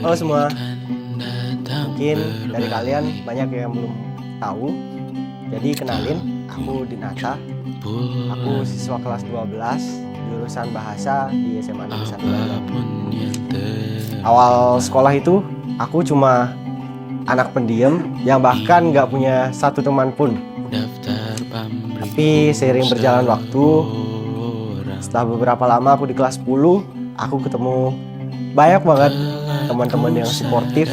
Halo semua, mungkin dari kalian banyak yang belum tahu. Jadi kenalin, aku Dinata. Aku siswa kelas 12 jurusan bahasa di SMA Negeri 1 Banjar. Awal sekolah itu aku cuma anak pendiam yang bahkan gak punya satu teman pun. Tapi seiring berjalan waktu, setelah beberapa lama aku di kelas 10, aku ketemu banyak banget teman-teman yang suportif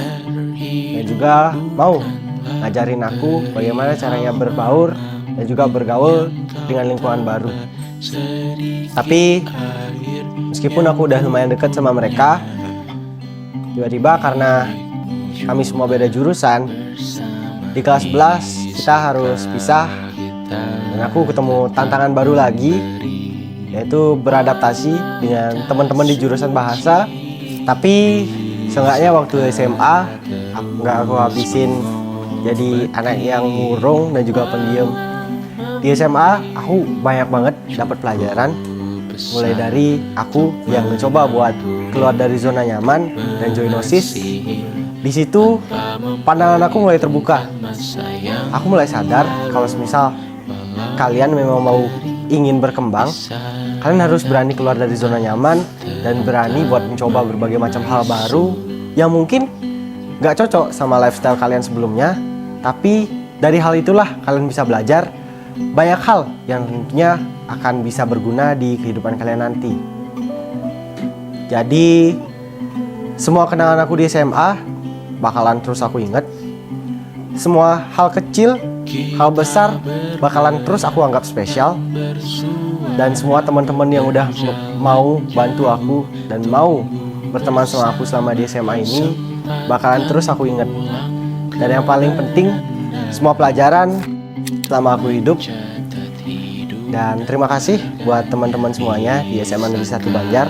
dan juga mau ngajarin aku bagaimana caranya berbaur dan juga bergaul dengan lingkungan baru. Tapi meskipun aku udah lumayan dekat sama mereka, tiba-tiba karena kami semua beda jurusan, di kelas 11 kita harus pisah dan aku ketemu tantangan baru lagi, yaitu beradaptasi dengan teman-teman di jurusan bahasa. Tapi seenggaknya waktu SMA aku habisin jadi anak yang murung dan juga pendiam. Di SMA aku banyak banget dapat pelajaran, mulai dari aku yang mencoba buat keluar dari zona nyaman dan join OSIS. Di situ pandangan aku mulai terbuka. Aku mulai sadar kalau semisal kalian memang mau ingin berkembang, kalian harus berani keluar dari zona nyaman dan berani buat mencoba berbagai macam hal baru yang mungkin gak cocok sama lifestyle kalian sebelumnya. Tapi dari hal itulah kalian bisa belajar banyak hal yang tentunya akan bisa berguna di kehidupan kalian nanti. Jadi semua kenangan aku di SMA bakalan terus aku ingat. Semua hal kecil, hal besar bakalan terus aku anggap spesial. Dan semua teman-teman yang udah mau bantu aku dan mau berteman sama aku selama di SMA ini bakalan terus aku ingat. Dan yang paling penting, semua pelajaran selama aku hidup. Dan terima kasih buat teman-teman semuanya di SMA Negeri 1 Banjar.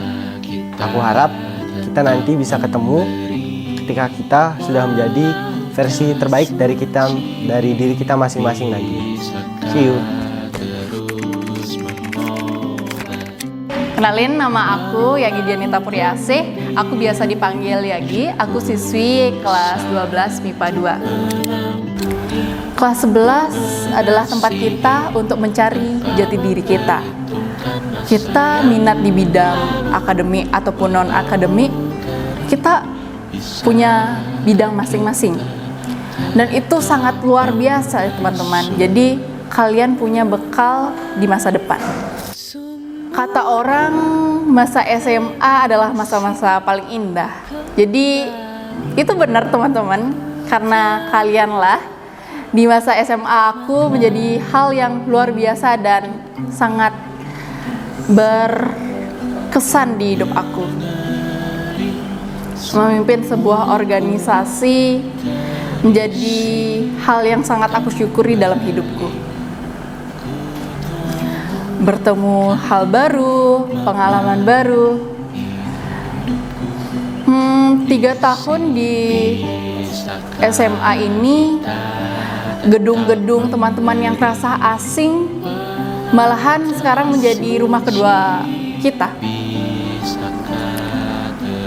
Aku harap kita nanti bisa ketemu ketika kita sudah menjadi versi terbaik dari diri kita masing-masing nanti. See you. Kenalin, nama aku Yagi Dianita Puriasih. Aku biasa dipanggil Yagi. Aku siswi kelas 12 MIPA 2. Kelas 11 adalah tempat kita untuk mencari jati diri kita. Kita minat di bidang akademik ataupun non-akademik, kita punya bidang masing-masing. Dan itu sangat luar biasa ya teman-teman. Jadi kalian punya bekal di masa depan. Kata orang, masa SMA adalah masa-masa paling indah. Jadi itu benar teman-teman, karena kalianlah di masa SMA aku menjadi hal yang luar biasa dan sangat berkesan di hidup aku. Memimpin sebuah organisasi menjadi hal yang sangat aku syukuri dalam hidupku. Bertemu hal baru, pengalaman baru. 3 tahun di SMA ini, gedung-gedung teman-teman yang terasa asing malahan sekarang menjadi rumah kedua kita.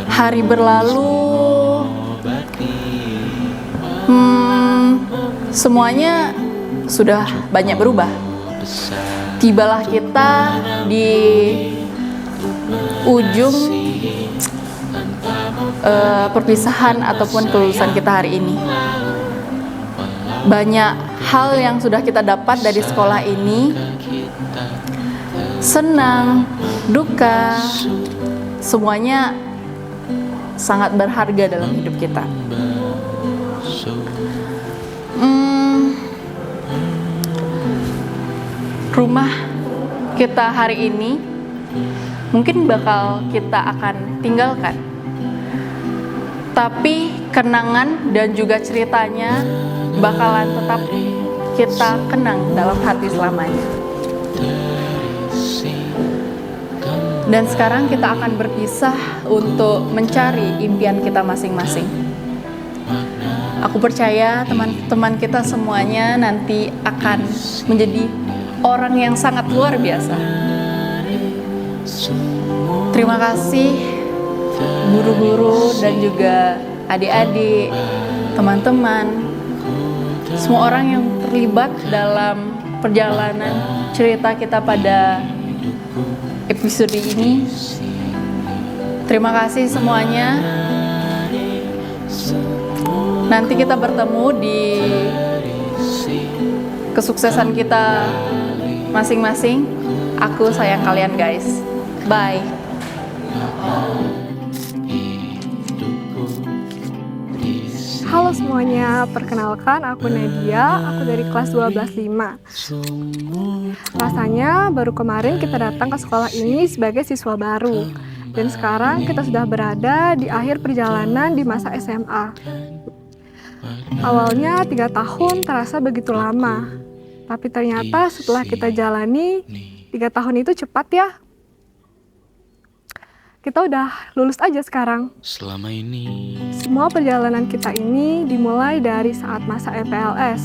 Hari berlalu, semuanya sudah banyak berubah. Tibalah kita di ujung perpisahan ataupun kelulusan kita hari ini. Banyak hal yang sudah kita dapat dari sekolah ini, senang, duka, semuanya sangat berharga dalam hidup kita. Rumah kita hari ini mungkin bakal kita akan tinggalkan, tapi kenangan dan juga ceritanya bakalan tetap kita kenang dalam hati selamanya. Dan sekarang kita akan berpisah untuk mencari impian kita masing-masing. Aku percaya teman-teman kita semuanya nanti akan menjadi orang yang sangat luar biasa. Terima kasih guru-guru dan juga adik-adik, teman-teman, semua orang yang terlibat dalam perjalanan cerita kita pada episode ini. Terima kasih semuanya. Nanti kita bertemu di kesuksesan kita masing-masing. Aku sayang kalian guys. Bye. Halo semuanya, perkenalkan aku Nadia, aku dari kelas 12-5. Rasanya baru kemarin kita datang ke sekolah ini sebagai siswa baru. Dan sekarang kita sudah berada di akhir perjalanan di masa SMA. Awalnya 3 tahun terasa begitu lama. Tapi ternyata setelah kita jalani, 3 tahun itu cepat ya. Kita udah lulus aja sekarang. Selama ini Semua perjalanan kita ini dimulai dari saat masa MPLS.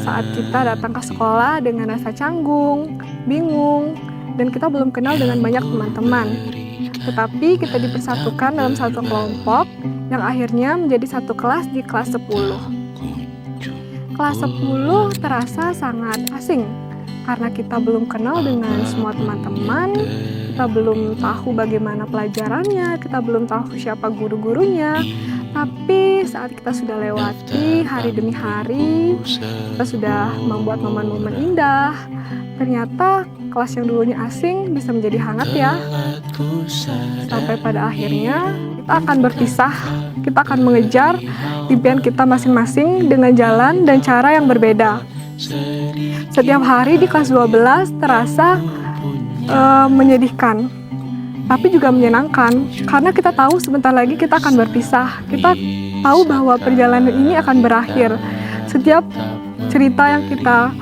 Saat kita datang ke sekolah dengan rasa canggung, bingung, dan kita belum kenal dengan banyak teman-teman. Tetapi kita dipersatukan dalam satu kelompok yang akhirnya menjadi satu kelas di kelas 10. Kelas 10 terasa sangat asing karena kita belum kenal dengan semua teman-teman, kita belum tahu bagaimana pelajarannya, kita belum tahu siapa guru-gurunya. Tapi saat kita sudah lewati hari demi hari, kita sudah membuat momen-momen indah, ternyata kelas yang dulunya asing bisa menjadi hangat ya. Sampai pada akhirnya kita akan berpisah, kita akan mengejar impian kita masing-masing dengan jalan dan cara yang berbeda. Setiap hari di kelas 12 terasa menyedihkan, tapi juga menyenangkan karena kita tahu sebentar lagi kita akan berpisah. Kita tahu bahwa perjalanan ini akan berakhir. Setiap cerita yang kita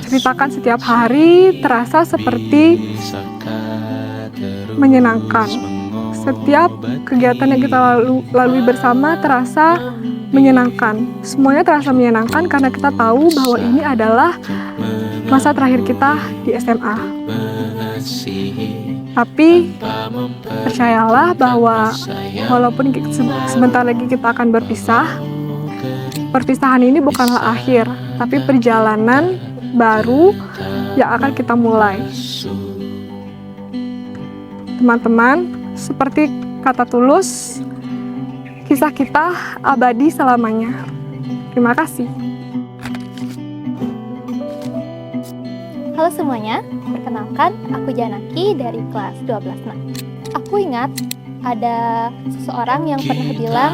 ceritakan setiap hari terasa seperti menyenangkan. Setiap kegiatan yang kita lalui bersama terasa menyenangkan. Semuanya terasa menyenangkan karena kita tahu bahwa ini adalah masa terakhir kita di SMA. Tapi percayalah bahwa walaupun sebentar lagi kita akan berpisah, perpisahan ini bukanlah akhir, tapi perjalanan baru yang akan kita mulai. Teman-teman, seperti kata Tulus, kisah kita abadi selamanya. Terima kasih. Halo semuanya, perkenalkan aku Janaki dari kelas 12-6. Aku ingat ada seseorang yang pernah bilang,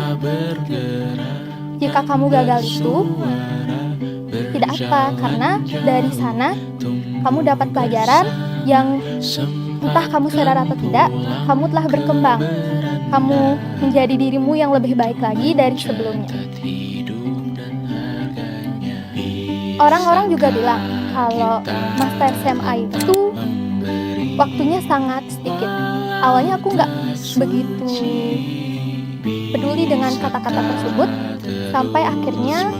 jika kamu gagal itu tidak apa, karena dari sana kamu dapat pelajaran yang entah kamu sadar atau tidak, kamu telah berkembang. Kamu menjadi dirimu yang lebih baik lagi dari sebelumnya. Orang-orang juga bilang kalau masa SMA itu waktunya sangat sedikit. Awalnya aku nggak begitu peduli dengan kata-kata tersebut, sampai akhirnya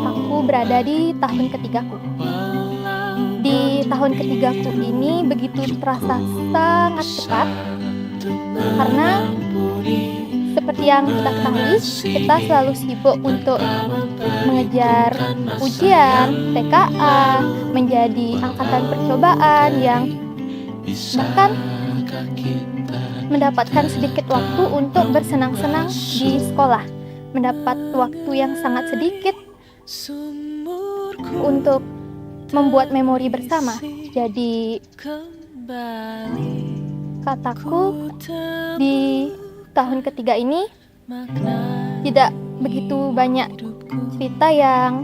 aku berada di tahun ketigaku. Di tahun ketigaku ini begitu terasa sangat cepat, karena seperti yang kita ketahui, kita selalu sibuk untuk mengejar ujian, TKA, menjadi angkatan percobaan yang bahkan mendapatkan sedikit waktu untuk bersenang-senang di sekolah, mendapat waktu yang sangat sedikit untuk membuat memori bersama. Jadi kataku, di tahun ketiga ini tidak begitu banyak cerita yang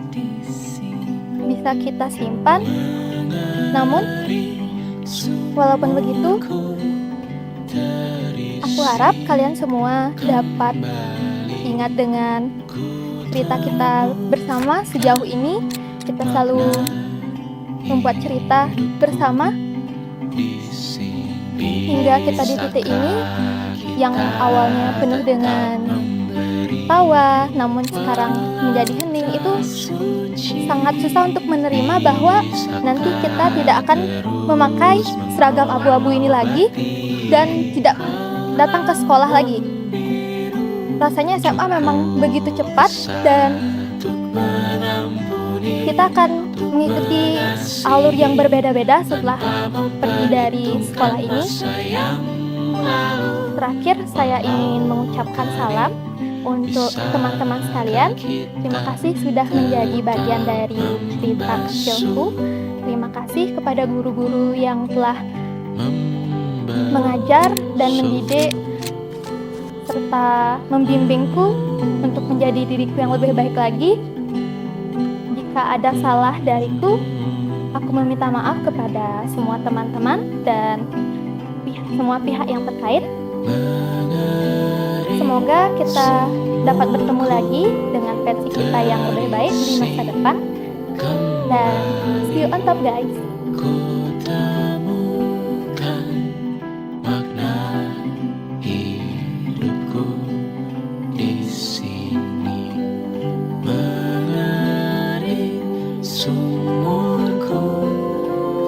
bisa kita simpan. Namun walaupun begitu, aku harap kalian semua dapat ingat dengan cerita kita bersama sejauh ini. Kita selalu membuat cerita bersama hingga kita di titik ini yang awalnya penuh dengan tawa, namun sekarang menjadi hening. Itu sangat susah untuk menerima bahwa nanti kita tidak akan memakai seragam abu-abu ini lagi dan tidak datang ke sekolah lagi. rasanya SMA memang begitu cepat dan kita akan mengikuti alur yang berbeda-beda setelah pergi dari sekolah ini. Terakhir, saya ingin mengucapkan salam untuk teman-teman sekalian. Terima kasih sudah menjadi bagian dari cerita kecilku. Terima kasih kepada guru-guru yang telah mengajar dan mendidik serta membimbingku untuk menjadi diriku yang lebih baik lagi. Jika ada salah dariku, aku meminta maaf kepada semua teman-teman dan semua pihak yang terkait. Semoga kita dapat bertemu lagi dengan versi kita yang lebih baik di masa depan. Dan see you on top, guys. Sumurku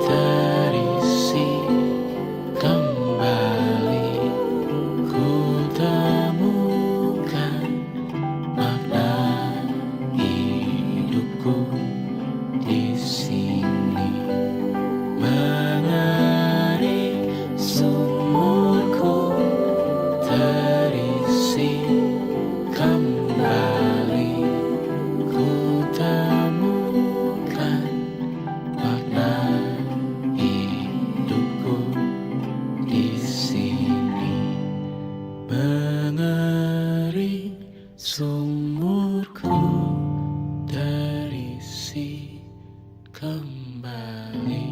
terisi kembali, ku temukan makna hidupku di sini. Menari sumurku terisi kembali, ku temukan makna hidupku di sini. Mengering sumurku terisi kembali.